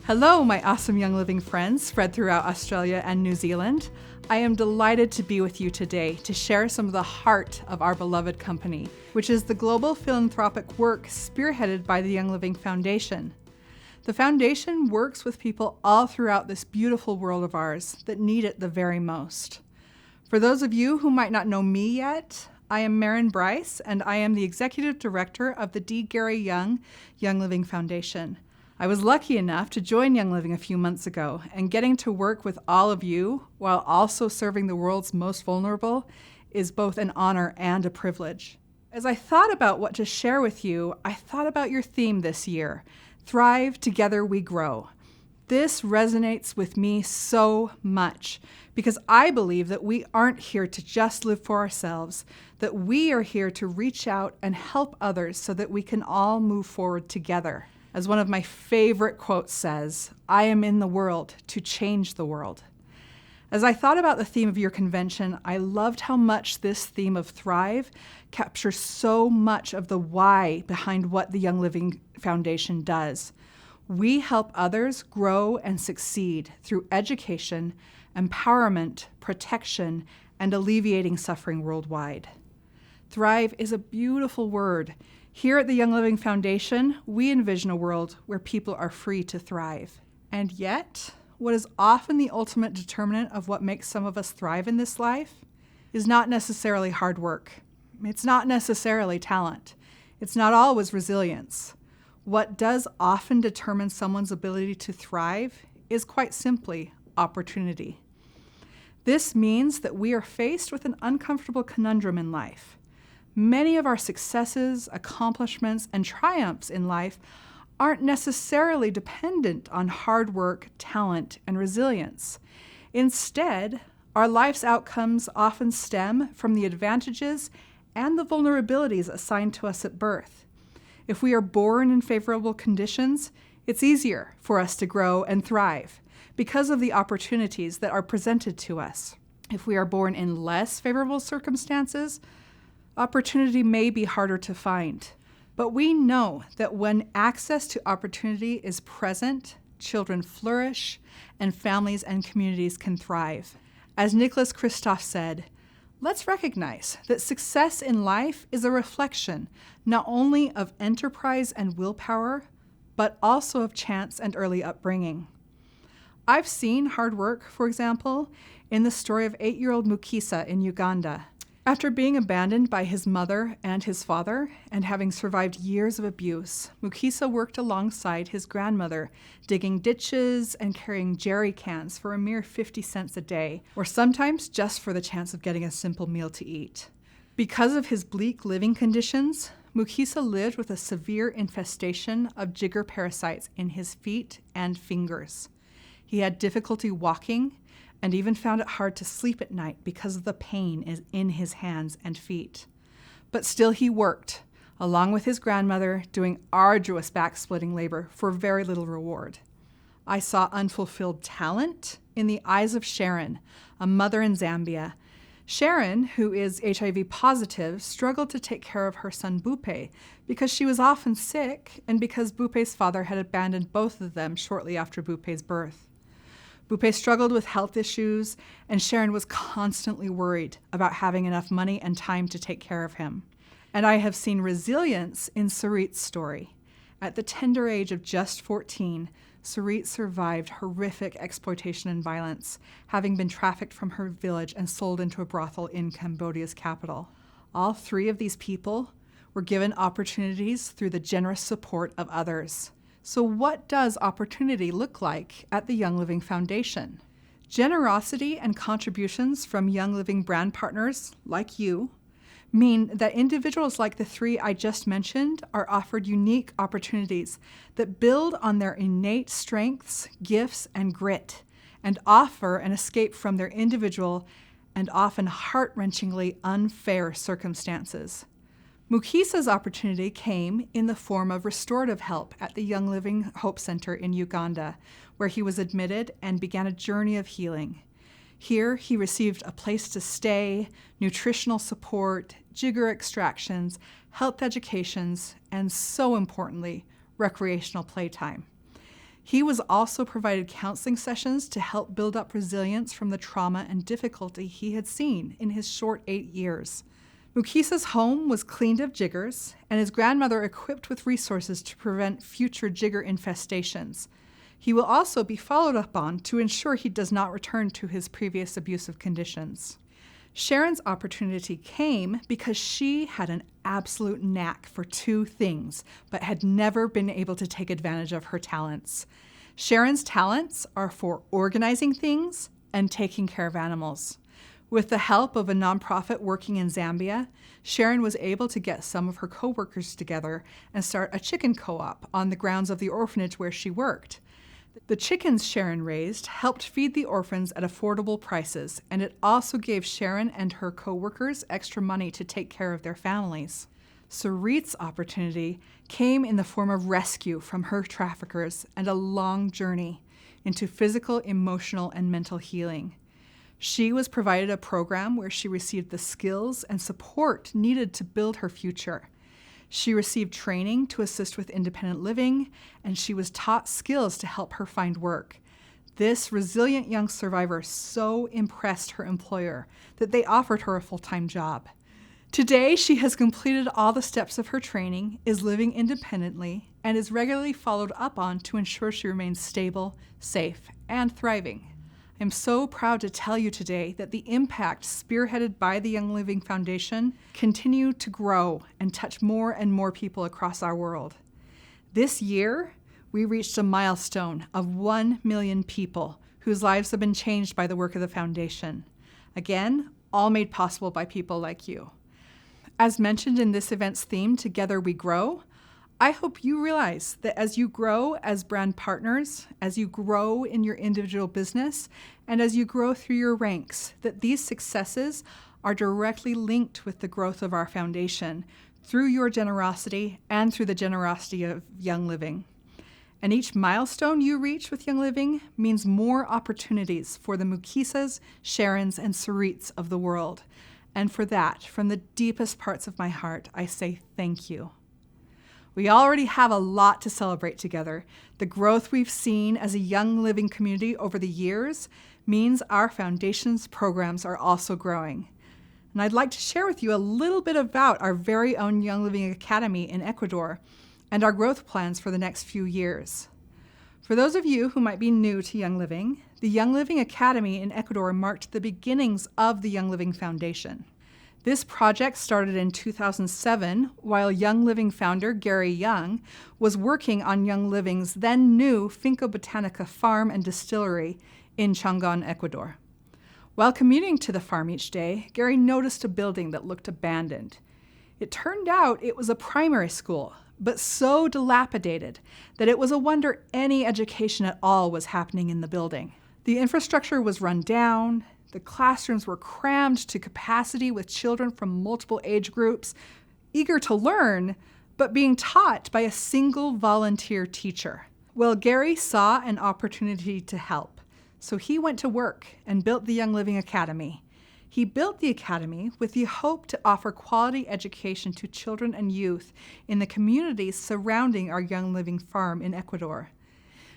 Hello, my awesome Young Living friends spread throughout Australia and New Zealand. I am delighted to be with you today to share some of the heart of our beloved company, which is the global philanthropic work spearheaded by the Young Living Foundation. The foundation works with people all throughout this beautiful world of ours that need it the very most. For those of you who might not know me yet, I am Marin Bryce, and I am the Executive Director of the D. Gary Young Young Living Foundation. I was lucky enough to join Young Living a few months ago, and getting to work with all of you while also serving the world's most vulnerable is both an honor and a privilege. As I thought about what to share with you, I thought about your theme this year, Thrive, Together We Grow. This resonates with me so much because I believe that we aren't here to just live for ourselves, that we are here to reach out and help others so that we can all move forward together. As one of my favorite quotes says, I am in the world to change the world. As I thought about the theme of your convention, I loved how much this theme of Thrive captures so much of the why behind what the Young Living Foundation does. We help others grow and succeed through education, empowerment, protection, and alleviating suffering worldwide. Thrive is a beautiful word. Here at the Young Living Foundation, we envision a world where people are free to thrive. And yet, what is often the ultimate determinant of what makes some of us thrive in this life is not necessarily hard work. It's not necessarily talent. It's not always resilience. What does often determine someone's ability to thrive is quite simply opportunity. This means that we are faced with an uncomfortable conundrum in life. Many of our successes, accomplishments, and triumphs in life aren't necessarily dependent on hard work, talent, and resilience. Instead, our life's outcomes often stem from the advantages and the vulnerabilities assigned to us at birth. If we are born in favorable conditions, it's easier for us to grow and thrive because of the opportunities that are presented to us. If we are born in less favorable circumstances, opportunity may be harder to find. But we know that when access to opportunity is present, children flourish, and families and communities can thrive. As Nicholas Kristof said, let's recognize that success in life is a reflection not only of enterprise and willpower, but also of chance and early upbringing. I've seen hard work, for example, in the story of 8-year-old Mukisa in Uganda. After being abandoned by his mother and his father, and having survived years of abuse, Mukisa worked alongside his grandmother, digging ditches and carrying jerry cans for a mere 50 cents a day, or sometimes just for the chance of getting a simple meal to eat. Because of his bleak living conditions, Mukisa lived with a severe infestation of jigger parasites in his feet and fingers. He had difficulty walking, and even found it hard to sleep at night because of the pain in his hands and feet. But still he worked, along with his grandmother, doing arduous back-splitting labor for very little reward. I saw unfulfilled talent in the eyes of Sharon, a mother in Zambia. Sharon, who is HIV positive, struggled to take care of her son Bupe because she was often sick and because Bupe's father had abandoned both of them shortly after Bupe's birth. Bupe struggled with health issues, and Sharon was constantly worried about having enough money and time to take care of him. And I have seen resilience in Sarit's story. At the tender age of just 14, Sarit survived horrific exploitation and violence, having been trafficked from her village and sold into a brothel in Cambodia's capital. All 3 of these people were given opportunities through the generous support of others. So what does opportunity look like at the Young Living Foundation? Generosity and contributions from Young Living brand partners like you mean that individuals like the 3 I just mentioned are offered unique opportunities that build on their innate strengths, gifts, and grit, and offer an escape from their individual and often heart-wrenchingly unfair circumstances. Mukisa's opportunity came in the form of restorative help at the Young Living Hope Center in Uganda, where he was admitted and began a journey of healing. Here, he received a place to stay, nutritional support, jigger extractions, health educations, and so importantly, recreational playtime. He was also provided counseling sessions to help build up resilience from the trauma and difficulty he had seen in his short 8 years. Mukisa's home was cleaned of jiggers, and his grandmother equipped with resources to prevent future jigger infestations. He will also be followed up on to ensure he does not return to his previous abusive conditions. Sharon's opportunity came because she had an absolute knack for 2 things, but had never been able to take advantage of her talents. Sharon's talents are for organizing things and taking care of animals. With the help of a nonprofit working in Zambia, Sharon was able to get some of her coworkers together and start a chicken co-op on the grounds of the orphanage where she worked. The chickens Sharon raised helped feed the orphans at affordable prices, and it also gave Sharon and her co-workers extra money to take care of their families. Sarit's opportunity came in the form of rescue from her traffickers and a long journey into physical, emotional, and mental healing. She was provided a program where she received the skills and support needed to build her future. She received training to assist with independent living, and she was taught skills to help her find work. This resilient young survivor so impressed her employer that they offered her a full-time job. Today, she has completed all the steps of her training, is living independently, and is regularly followed up on to ensure she remains stable, safe, and thriving. I'm so proud to tell you today that the impact spearheaded by the Young Living Foundation continue to grow and touch more and more people across our world. This year, we reached a milestone of 1 million people whose lives have been changed by the work of the foundation. Again, all made possible by people like you. As mentioned in this event's theme, Together We Grow, I hope you realize that as you grow as brand partners, as you grow in your individual business, and as you grow through your ranks, that these successes are directly linked with the growth of our foundation through your generosity and through the generosity of Young Living. And each milestone you reach with Young Living means more opportunities for the Mukisas, Sharons, and Sarits of the world. And for that, from the deepest parts of my heart, I say thank you. We already have a lot to celebrate together. The growth we've seen as a Young Living community over the years means our foundation's programs are also growing. And I'd like to share with you a little bit about our very own Young Living Academy in Ecuador and our growth plans for the next few years. For those of you who might be new to Young Living, the Young Living Academy in Ecuador marked the beginnings of the Young Living Foundation. This project started in 2007 while Young Living founder Gary Young was working on Young Living's then new Finca Botanica farm and distillery in Changan, Ecuador. While commuting to the farm each day, Gary noticed a building that looked abandoned. It turned out it was a primary school, but so dilapidated that it was a wonder any education at all was happening in the building. The infrastructure was run down. The classrooms were crammed to capacity with children from multiple age groups, eager to learn, but being taught by a single volunteer teacher. Well, Gary saw an opportunity to help, so he went to work and built the Young Living Academy. He built the academy with the hope to offer quality education to children and youth in the communities surrounding our Young Living farm in Ecuador.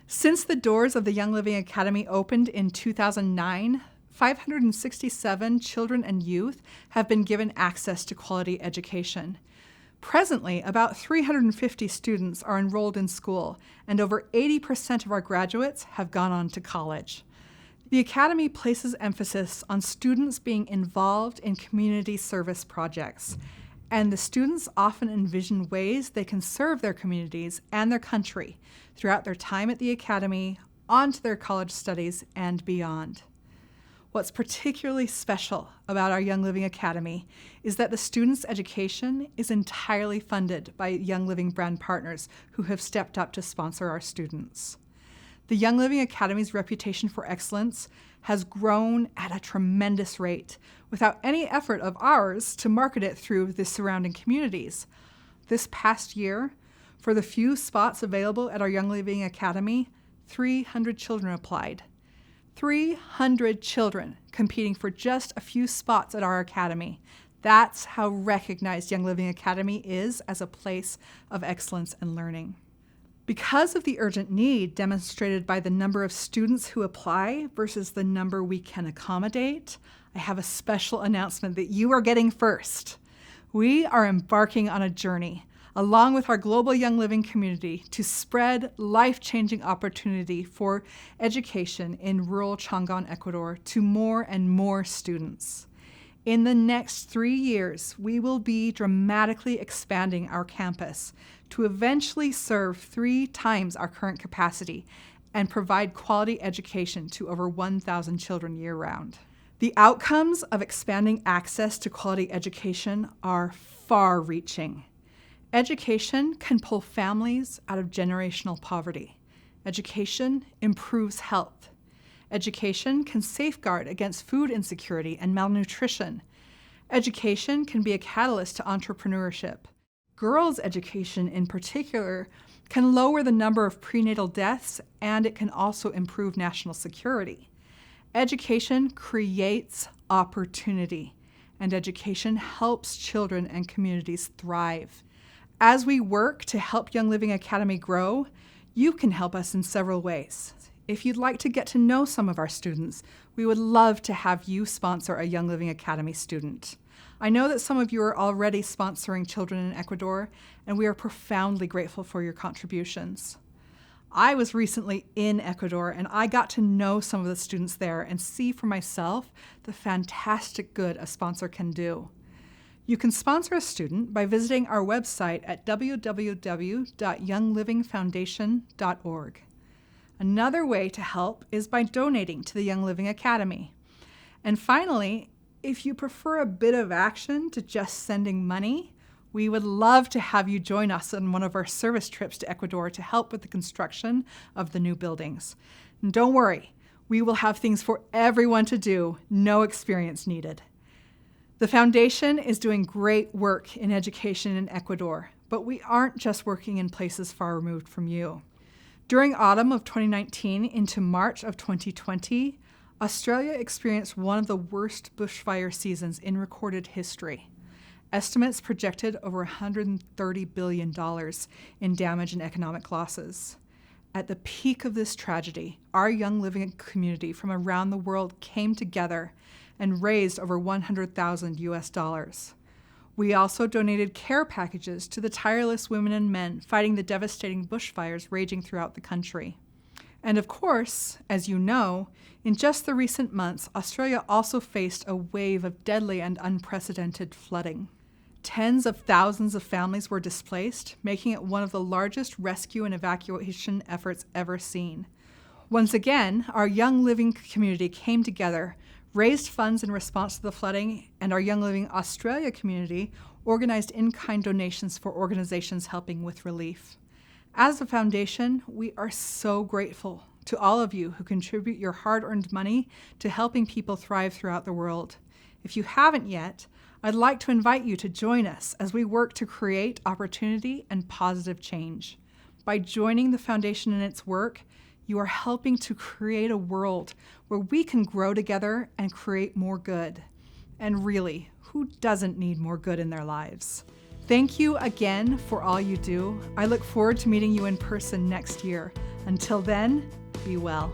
Since the doors of the Young Living Academy opened in 2009, 567 children and youth have been given access to quality education. Presently, about 350 students are enrolled in school, and over 80% of our graduates have gone on to college. The Academy places emphasis on students being involved in community service projects, and the students often envision ways they can serve their communities and their country throughout their time at the Academy, on to their college studies, and beyond. What's particularly special about our Young Living Academy is that the students' education is entirely funded by Young Living brand partners who have stepped up to sponsor our students. The Young Living Academy's reputation for excellence has grown at a tremendous rate without any effort of ours to market it through the surrounding communities. This past year, for the few spots available at our Young Living Academy, 300 children applied. 300 children competing for just a few spots at our academy. That's how recognized Young Living Academy is as a place of excellence and learning. Because of the urgent need demonstrated by the number of students who apply versus the number we can accommodate, I have a special announcement that you are getting first. We are embarking on a journey, along with our global Young Living community, to spread life-changing opportunity for education in rural Chongan, Ecuador, to more and more students. In the next 3 years, we will be dramatically expanding our campus to eventually serve 3 times our current capacity and provide quality education to over 1,000 children year-round. The outcomes of expanding access to quality education are far-reaching. Education can pull families out of generational poverty. Education improves health. Education can safeguard against food insecurity and malnutrition. Education can be a catalyst to entrepreneurship. Girls' education in particular can lower the number of prenatal deaths, and it can also improve national security. Education creates opportunity, and education helps children and communities thrive. As we work to help Young Living Academy grow, you can help us in several ways. If you'd like to get to know some of our students, we would love to have you sponsor a Young Living Academy student. I know that some of you are already sponsoring children in Ecuador, and we are profoundly grateful for your contributions. I was recently in Ecuador, and I got to know some of the students there and see for myself the fantastic good a sponsor can do. You can sponsor a student by visiting our website at www.younglivingfoundation.org. Another way to help is by donating to the Young Living Academy. And finally, if you prefer a bit of action to just sending money, we would love to have you join us on one of our service trips to Ecuador to help with the construction of the new buildings. And don't worry, we will have things for everyone to do, no experience needed. The foundation is doing great work in education in Ecuador, but we aren't just working in places far removed from you. During autumn of 2019 into March of 2020, Australia experienced one of the worst bushfire seasons in recorded history. Estimates projected over $130 billion in damage and economic losses. At the peak of this tragedy, our Young Living community from around the world came together and raised over $100,000 US. We also donated care packages to the tireless women and men fighting the devastating bushfires raging throughout the country. And of course, as you know, in just the recent months, Australia also faced a wave of deadly and unprecedented flooding. Tens of thousands of families were displaced, making it one of the largest rescue and evacuation efforts ever seen. Once again, our Young Living community came together, raised funds in response to the flooding, and our Young Living Australia community organized in-kind donations for organizations helping with relief. As a foundation, we are so grateful to all of you who contribute your hard-earned money to helping people thrive throughout the world. If you haven't yet, I'd like to invite you to join us as we work to create opportunity and positive change. By joining the foundation in its work, you are helping to create a world where we can grow together and create more good. And really, who doesn't need more good in their lives? Thank you again for all you do. I look forward to meeting you in person next year. Until then, be well.